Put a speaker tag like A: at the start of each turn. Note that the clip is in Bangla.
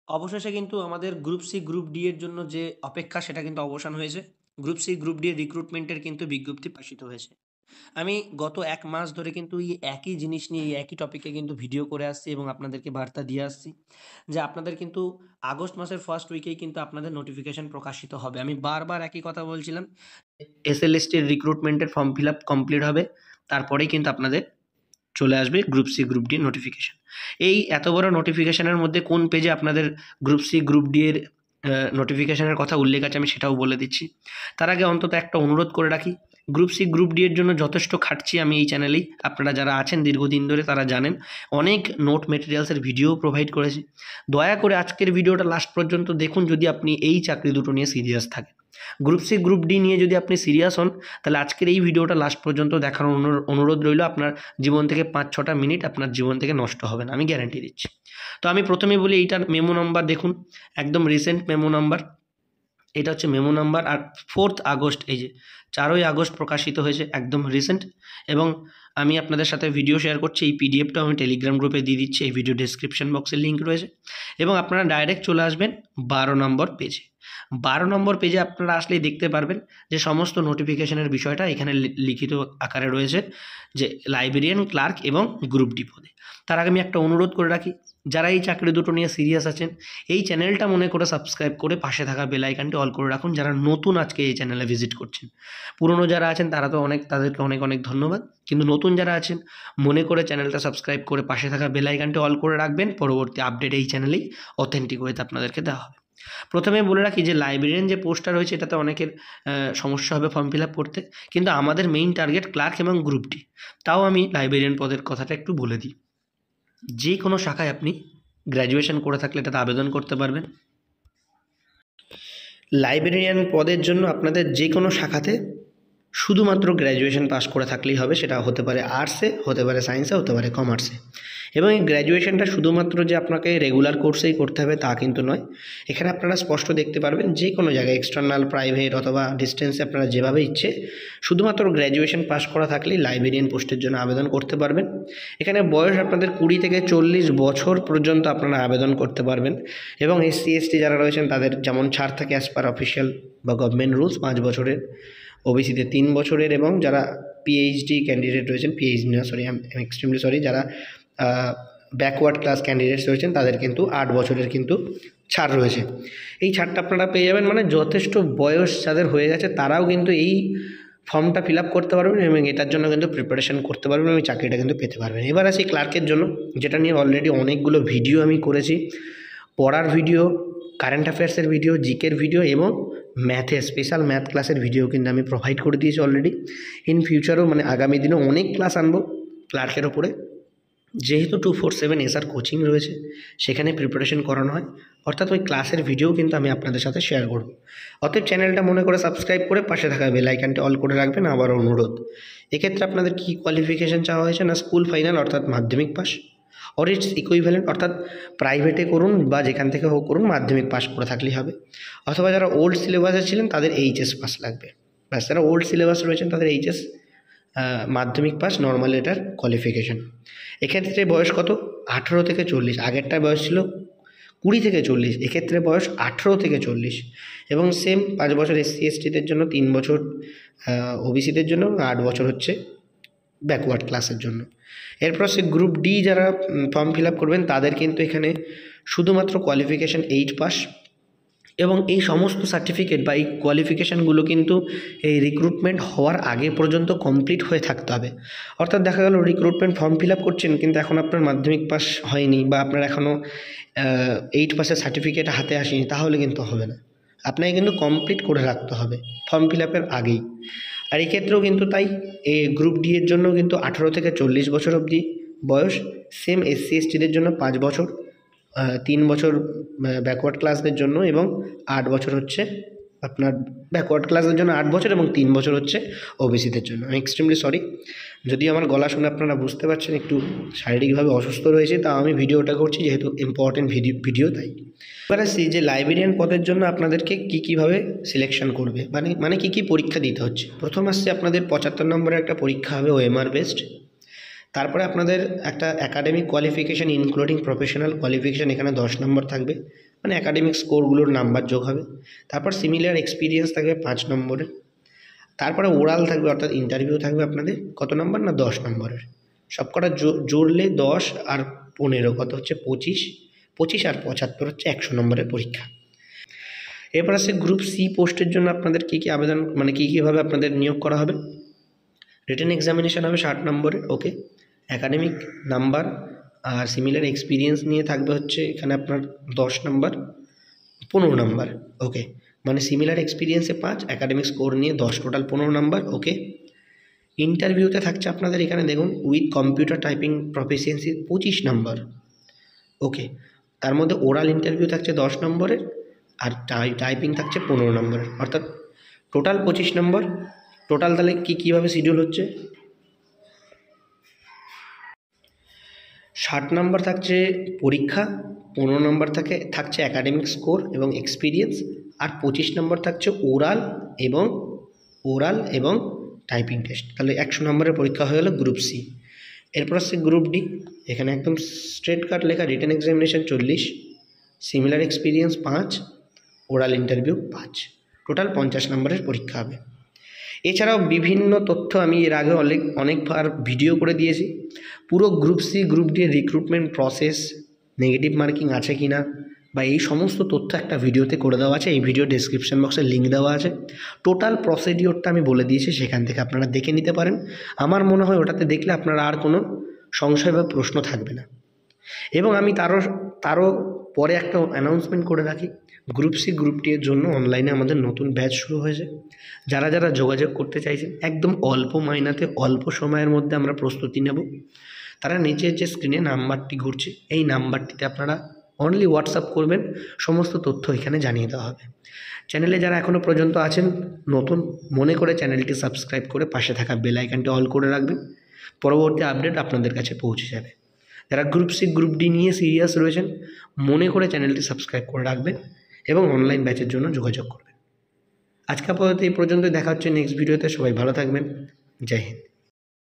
A: অবশেষে কিন্তু আমাদের গ্রুপ সি, গ্রুপ ডি এর জন্য যে অপেক্ষা সেটা কিন্তু অবসান হয়েছে। গ্রুপ সি, গ্রুপ ডি এর রিক্রুটমেন্টের কিন্তু বিজ্ঞপ্তি প্রকাশিত হয়েছে। আমি গত ১ মাস ধরে কিন্তু এই একই জিনিস নিয়ে, এই একই টপিকে কিন্তু ভিডিও করে আসছি এবং আপনাদেরকে বার্তা দিয়ে আসছি যে আপনাদের কিন্তু আগস্ট মাসের ফার্স্ট উইকেই কিন্তু আপনাদের নোটিফিকেশন প্রকাশিত হবে। আমি বারবার একই কথা বলছিলাম। এসএলএসটির রিক্রুটমেন্টের ফর্ম ফিল আপ কমপ্লিট হবে। তারপরেই কিন্তু আপনাদের চলে আসবে group C, group D notification. এই এত বড় নোটিফিকেশনের মধ্যে কোন পেজে আপনাদের গ্রুপ সি, গ্রুপ ডি এর নোটিফিকেশনের কথা উল্লেখ আছে আমি সেটাও বলে দিচ্ছি। তার আগে অন্তত একটা অনুরোধ করে রাখি, গ্রুপ সি, গ্রুপ ডি এর জন্য যথেষ্ট খাটছি আমি এই চ্যানেলেই। আপনারা যারা আছেন দীর্ঘদিন ধরে তারা জানেন। অনেক নোট মেটেরিয়ালসের ভিডিও প্রোভাইড করেছি। দয়া করে আজকের ভিডিওটা লাস্ট পর্যন্ত দেখুন যদি আপনি এই চাকরি দুটো নিয়ে সিরিয়াস থাকেন। গ্রুপ সি, গ্রুপ ডি নিয়ে যদি আপনি সিরিয়াস হন তাহলে আজকের এই ভিডিওটা লাস্ট পর্যন্ত দেখার অনুরোধ রইল। আপনার জীবন থেকে ৫-৬টা মিনিট আপনার জীবন থেকে নষ্ট হবে না, আমি গ্যারান্টি দিচ্ছি। তো আমি প্রথমেই বলি এইটার মেমো নাম্বার দেখুন, একদম রিসেন্ট মেমো নাম্বার। এটা হচ্ছে মেমো নাম্বার আর 4th আগস্ট, এই যে 4ই আগস্ট প্রকাশিত হয়েছে, একদম রিসেন্ট। এবং আমি আপনাদের সাথে ভিডিও শেয়ার করছি, এই পিডিএফটাও আমি টেলিগ্রাম গ্রুপে দিয়ে দিচ্ছি, এই ভিডিও ডেসক্রিপশন বক্সে লিঙ্ক রয়েছে। এবং আপনারা ডাইরেক্ট চলে আসবেন 12 নম্বর পেজে। 12 নম্বর পেজে আপনারা আসলেই দেখতে পারবেন যে সমস্ত নোটিফিকেশনের বিষয়টা এখানে লিখিত আকারে রয়েছে, যে লাইব্রেরিয়ান, ক্লার্ক এবং গ্রুপ ডি পদে। তার আগে আমি একটা অনুরোধ করে রাখি, যারা এই চাকরি দুটো নিয়ে সিরিয়াস আছেন এই চ্যানেলটা মনে করে সাবস্ক্রাইব করে পাশে থাকা বেল আইকনটি অল করে রাখুন। যারা নতুন আজকে এই চ্যানেলে ভিজিট করছেন, পুরনো যারা আছেন তারা তো তাদেরকে অনেক অনেক ধন্যবাদ, কিন্তু নতুন যারা আছেন মনে করে চ্যানেলটা সাবস্ক্রাইব করে পাশে থাকা বেল আইকনটি অল করে রাখবেন। পরবর্তী আপডেট এই চ্যানেলেই অথেন্টিক ওয়েতে আপনাদেরকে দেওয়া হবে। প্রথমে বলে রাখি যে লাইব্রেরিয়ান যে পোস্টটা রয়েছে এটাতে অনেকের সমস্যা হবে ফর্ম ফিল আপ করতে, কিন্তু আমাদের মেইন টার্গেট ক্লার্ক এবং গ্রুপ ডি। তাও আমি লাইব্রেরিয়ান পদের কথাটা একটু বলে দিই। যে কোনো শাখায় আপনি গ্র্যাজুয়েশন করে থাকলে এটাতে আবেদন করতে পারবেন। লাইব্রেরিয়ান পদের জন্য আপনাদের যে কোনো শাখাতে শুধুমাত্র গ্র্যাজুয়েশন পাস করে থাকলেই হবে। সেটা হতে পারে আর্টসে, হতে পারে সায়েন্সে, হতে পারে কমার্সে। এবং এই গ্র্যাজুয়েশনটা শুধুমাত্র যে আপনাকে রেগুলার কোর্সেই করতে হবে তা কিন্তু নয়। এখানে আপনারা স্পষ্ট দেখতে পারবেন যে কোনো জায়গায় এক্সটার্নাল, প্রাইভেট অথবা ডিস্টেন্সে আপনারা যেভাবে ইচ্ছে শুধুমাত্র গ্র্যাজুয়েশন পাস করা থাকলেই লাইব্রেরিয়ান পোস্টের জন্য আবেদন করতে পারবেন। এখানে বয়স আপনাদের 20 থেকে 40 বছর পর্যন্ত আপনারা আবেদন করতে পারবেন। এবং এসসি এসটি যারা রয়েছেন তাদের যেমন ছাড় থাকে অ্যাজ পার অফিসিয়াল বা গভর্নমেন্ট রুলস 5 বছরের, ওবিসিতে 3 বছরের, এবং যারা পিএইচডি ক্যান্ডিডেট রয়েছেন, পিএইচডি না sorry, I am extremely sorry, যারা ব্যাকওয়ার্ড ক্লাস ক্যান্ডিডেটস রয়েছেন তাদের কিন্তু 8 বছরের কিন্তু ছাড় রয়েছে। এই ছাড়টা আপনারা পেয়ে যাবেন, মানে যথেষ্ট বয়স যাদের হয়ে গেছে তারাও কিন্তু এই ফর্মটা ফিল আপ করতে পারবেন এবং এটার জন্য কিন্তু প্রিপারেশন করতে পারবেন এবং চাকরিটা কিন্তু পেতে পারবেন। এবার আসি ক্লার্কের জন্য, যেটা নিয়ে অলরেডি অনেকগুলো ভিডিও আমি করেছি। পড়ার ভিডিও, কারেন্ট অ্যাফেয়ার্সের ভিডিও, জিকের ভিডিও এবং ম্যাথে স্পেশাল ম্যাথ ক্লাসের ভিডিও কিন্তু আমি প্রোভাইড করে দিয়েছি অলরেডি। ইন ফিউচারও মানে আগামী দিনেও অনেক ক্লাস আনবো ক্লার্কের ওপরে। যেহেতু 247 এসআর কোচিং রয়েছে সেখানে প্রিপারেশন করানো হয়, অর্থাৎ ওই ক্লাসের ভিডিও কিন্তু আমি আপনাদের সাথে শেয়ার করব। অতএব চ্যানেলটা মনে করে সাবস্ক্রাইব করে পাশে থাকা বেল আইকনটি অল করে রাখবেন। আবার অনুরোধ, এক্ষেত্রে আপনাদের কী কোয়ালিফিকেশান চাওয়া হয়েছে না, স্কুল ফাইনাল অর্থাৎ মাধ্যমিক পাস অর ইটস ইকুইভ্যালেন্ট, অর্থাৎ প্রাইভেটে করুন বা যেখান থেকে হোক করুন মাধ্যমিক পাস করে থাকলেই হবে। অথবা যারা ওল্ড সিলেবাসে ছিলেন তাদের এইচএস পাস লাগবে। ব্যাস, যারা ওল্ড সিলেবাস রয়েছেন তাদের এইচএস, মাধ্যমিক পাস নর্মাল এটার কোয়ালিফিকেশান। এক্ষেত্রে বয়স কত? 18 থেকে 40। আগেরটার বয়স ছিল 20 থেকে 40, এক্ষেত্রে বয়স 18 থেকে 40। এবং সেম 5 বছর এসসি এসটিদের জন্য, 3 বছর ওবিসিদের জন্য, 8 বছর হচ্ছে ব্যাকওয়ার্ড ক্লাসের জন্য। এরপর সে গ্রুপ ডি যারা ফর্ম ফিল আপ করবেন তাদের কিন্তু এখানে শুধুমাত্র কোয়ালিফিকেশান 8 পাস, এবং এই সমস্ত সার্টিফিকেট বা এই কোয়ালিফিকেশানগুলো কিন্তু এই রিক্রুটমেন্ট হওয়ার আগে পর্যন্ত কমপ্লিট হয়ে থাকতে হবে। অর্থাৎ দেখা গেল রিক্রুটমেন্ট ফর্ম ফিল আপ করছেন কিন্তু এখন আপনার মাধ্যমিক পাস হয়নি বা আপনার এখনও 8 পাসের সার্টিফিকেট হাতে আসেনি, তাহলে কিন্তু হবে না। আপনাকে কিন্তু কমপ্লিট করে রাখতে হবে ফর্ম ফিল আপের আগেই। আর এই ক্ষেত্রেও কিন্তু তাই, এই গ্রুপ ডি এর জন্য কিন্তু 18 থেকে 40 বছর অবধি বয়স। সেম এসসি এসটিদের জন্য 5 বছর, 3 বছর ব্যাকওয়ার্ড ক্লাসদের জন্য, এবং 8 বছর হচ্ছে আপনার ব্যাকওয়ার্ড ক্লাসদের জন্য 8 বছর, এবং 3 বছর হচ্ছে ওবিসিদের জন্য। আমি এক্সট্রিমলি সরি, যদি আমার গলা শুনে আপনারা বুঝতে পারছেন একটু শারীরিকভাবে অসুস্থ রয়েছে, তা আমি ভিডিওটা করছি যেহেতু ইম্পর্টেন্ট ভিডিও তাই। এবার আসি যে লাইব্রেরিয়ান পদের জন্য আপনাদেরকে কীভাবে সিলেকশন করবে, মানে কী পরীক্ষা দিতে হচ্ছে। প্রথম আসছে আপনাদের 75 নম্বরের একটা পরীক্ষা হবে ওএমআর বেসড। তারপরে আপনাদের একটা academic qualification including professional qualification, এখানে 10 নম্বর থাকবে। মানে অ্যাকাডেমিক স্কোরগুলোর নাম্বার যোগ হবে। তারপর সিমিলার এক্সপিরিয়েন্স থাকবে 5 নম্বরের। তারপরে ওরাল থাকবে, অর্থাৎ ইন্টারভিউ থাকবে আপনাদের কত নম্বর না 10 নম্বরের। সবকটা জুড়লে 10 আর 15 কত হচ্ছে 25, 25 আর 75 হচ্ছে 100 নম্বরের পরীক্ষা। এরপর আসছে গ্রুপ সি পোস্টের জন্য আপনাদের কী কী আবেদন মানে কীভাবে আপনাদের নিয়োগ করা হবে। রিটেন এক্সামিনেশান হবে 60 নম্বরের, ওকে। Academic number are similar experience নিয়ে থাকবে হচ্ছে এখানে আপনার 10 নম্বর, 15 নম্বর, ওকে। মানে সিমিলার এক্সপিরিয়েন্সে 5, অ্যাকাডেমিক স্কোর নিয়ে 10, টোটাল 15 নম্বর, ওকে। ইন্টারভিউতে থাকছে আপনাদের এখানে দেখুন উইথ কম্পিউটার টাইপিং প্রফিসিয়েন্সি 25 নম্বর, ওকে। তার মধ্যে ওরাল ইন্টারভিউ থাকছে 10 নম্বরের আর টাইপিং থাকছে 15 নম্বরের, অর্থাৎ টোটাল 25 নম্বর। টোটাল তাহলে কীভাবে শিডিউল হচ্ছে, 60 নম্বর থাকছে পরীক্ষা, 15 নম্বর থাকছে অ্যাকাডেমিক স্কোর এবং এক্সপিরিয়েন্স, আর 25 নম্বর থাকছে ওরাল এবং টাইপিং টেস্ট। তাহলে 100 নম্বরের পরীক্ষা হয়ে গেল গ্রুপ সি। এরপর আসছে গ্রুপ ডি, এখানে একদম স্ট্রেট কাট লেখা written examination 40, similar experience 5, oral interview 5, total 50 নম্বরের পরীক্ষা হবে। এছাড়াও বিভিন্ন তথ্য আমি এর আগে অনেকবার ভিডিও করে দিয়েছি। পুরো group C group D recruitment process, negative marking আছে কি না বা এই সমস্ত তথ্য একটা ভিডিওতে করে দেওয়া আছে। এই ভিডিও ডেসক্রিপশন বক্সে লিঙ্ক দেওয়া আছে। টোটাল প্রসিডিওরটা আমি বলে দিয়েছি, সেখান থেকে আপনারা দেখে নিতে পারেন। আমার মনে হয় ওটাতে দেখলে আপনারা আর কোনো সংশয় বা প্রশ্ন থাকবে না। এবং আমি তারও পরে একটা অ্যানাউন্সমেন্ট করে রাখি, গ্রুপ সি গ্রুপ ডি এর জন্য অনলাইনে আমাদের নতুন ব্যাচ শুরু হয়েছে। যারা যোগাযোগ করতে চাইছেন একদম অল্প মাইনাতে অল্প সময়ের মধ্যে আমরা প্রস্তুতি নেব, তারা নিচের যে স্ক্রিনে নাম্বারটি ঘুরছে এই নাম্বারটিতে আপনারা অনলি হোয়াটসঅ্যাপ করবেন, সমস্ত তথ্য এখানে জানিয়ে দেওয়া হবে। চ্যানেলে যারা এখনও পর্যন্ত আছেন নতুন, মনে করে চ্যানেলটি সাবস্ক্রাইব করে পাশে থাকা বেল আইকনটি অল করে রাখবেন, পরবর্তী আপডেট আপনাদের কাছে পৌঁছে যাবে। যারা গ্রুপ সি গ্রুপ ডি নিয়ে সিরিয়াস রয়েছেন মনে করে চ্যানেলটি সাবস্ক্রাইব করে রাখবেন এবং অনলাইন ব্যাচের জন্য যোগাযোগ করবেন। আজকে আপাতত এই পর্যন্ত, দেখা হচ্ছে নেক্সট ভিডিওতে। সবাই ভালো থাকবেন, জয় হিন্দ।